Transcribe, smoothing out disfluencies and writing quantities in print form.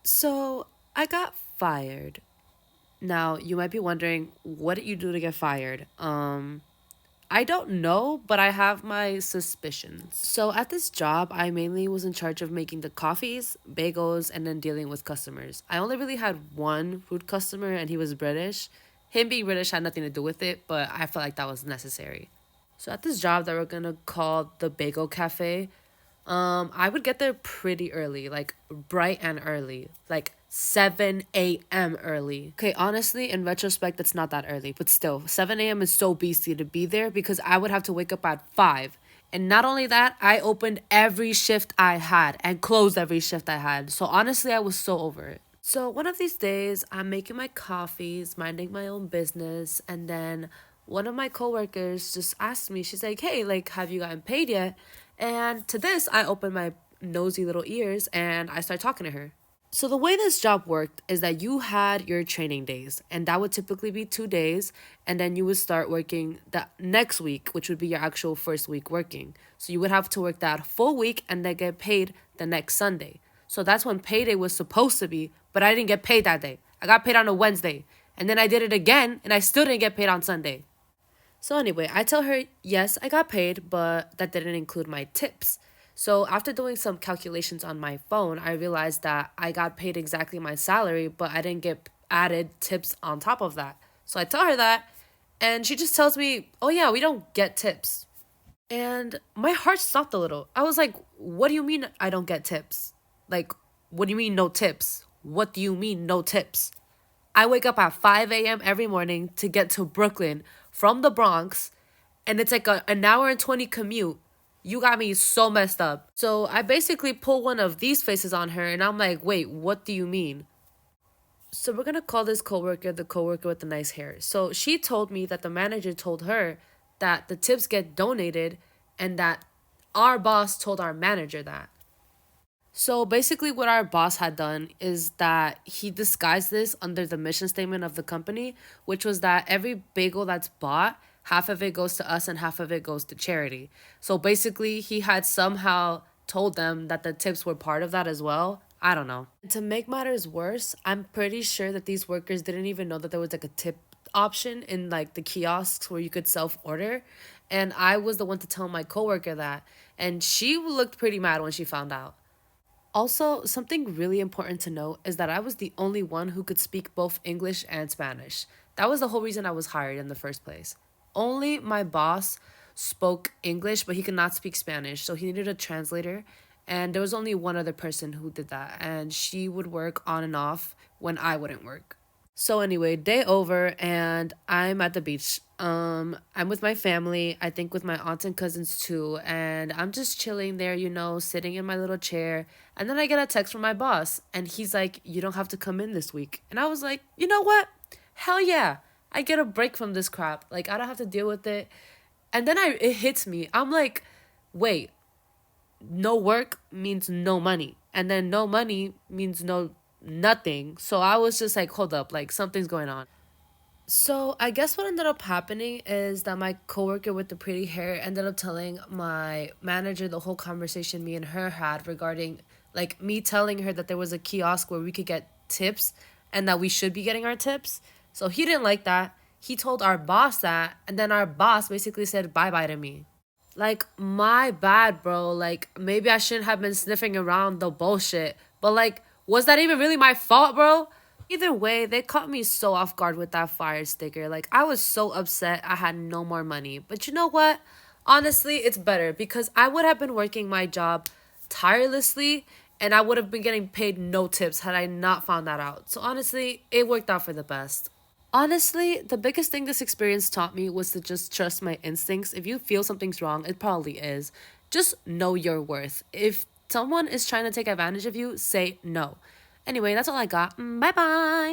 So I got fired. Now you might be wondering, what did you do to get fired? I don't know, but I have my suspicions. So at this job, I mainly was in charge of making the coffees, bagels, and then dealing with customers. I only really had one rude customer, and he was British. Him being British had nothing to do with it, but I felt like that was necessary. So at this job that we're gonna call the Bagel Cafe, I would get there pretty early, like bright and early, like 7 a.m. early. Okay, honestly, in retrospect, that's not that early, but still, 7 a.m. is so beastly to be there because I would have to wake up at 5. And not only that, I opened every shift I had and closed every shift I had. So honestly, I was so over it. So one of these days, I'm making my coffees, minding my own business, and then one of my coworkers just asked me, she's like, "Hey, like, have you gotten paid yet?" And to this, I opened my nosy little ears and I started talking to her. So the way this job worked is that you had your training days, and that would typically be 2 days, and then you would start working the next week, which would be your actual first week working. So you would have to work that full week and then get paid the next Sunday. So that's when payday was supposed to be, but I didn't get paid that day. I got paid on a Wednesday, and then I did it again, and I still didn't get paid on Sunday. So anyway, I tell her, yes, I got paid, but that didn't include my tips. So after doing some calculations on my phone, I realized that I got paid exactly my salary, but I didn't get added tips on top of that. So I tell her that, and she just tells me, "Oh yeah, we don't get tips." And my heart stopped a little. I was like, "What do you mean I don't get tips? Like, what do you mean no tips? What do you mean no tips?" I wake up at 5 a.m. every morning to get to Brooklyn from the Bronx, and it's like an hour and 20 commute. You got me so messed up. So I basically pull one of these faces on her, and I'm like, "Wait, what do you mean?" So we're gonna call this coworker the coworker with the nice hair. So she told me that the manager told her that the tips get donated and that our boss told our manager that. So basically, what our boss had done is that he disguised this under the mission statement of the company, which was that every bagel that's bought, half of it goes to us and half of it goes to charity. So basically, he had somehow told them that the tips were part of that as well. I don't know. To make matters worse, I'm pretty sure that these workers didn't even know that there was like a tip option in like the kiosks where you could self order. And I was the one to tell my coworker that. And she looked pretty mad when she found out. Also, something really important to note is that I was the only one who could speak both English and Spanish. That was the whole reason I was hired in the first place. Only my boss spoke English, but he could not speak Spanish, so he needed a translator. And there was only one other person who did that, and she would work on and off when I wouldn't work. So anyway, day over and I'm at the beach. I'm with my family, I think with my aunts and cousins too, and I'm just chilling there, sitting in my little chair. And then I get a text from my boss and he's like, "You don't have to come in this week." And I was like, "You know what? Hell yeah. I get a break from this crap. Like I don't have to deal with it." And then it hits me. I'm like, "Wait, no work means no money. And then no money means no nothing." So I was just like, hold up, like something's going on. So I guess what ended up happening is that my coworker with the pretty hair ended up telling my manager the whole conversation me and her had regarding like me telling her that there was a kiosk where we could get tips and that we should be getting our tips. So he didn't like that. He told our boss that, and then our boss basically said bye bye to me. Like, my bad, bro. Like, maybe I shouldn't have been sniffing around the bullshit. But, like, was that even really my fault, bro? Either way, they caught me so off guard with that fire sticker. Like, I was so upset I had no more money. But you know what? Honestly, it's better because I would have been working my job tirelessly and I would have been getting paid no tips had I not found that out. So, honestly, it worked out for the best. Honestly, the biggest thing this experience taught me was to just trust my instincts. If you feel something's wrong, it probably is. Just know your worth. If someone is trying to take advantage of you, say no. Anyway, that's all I got. Bye bye.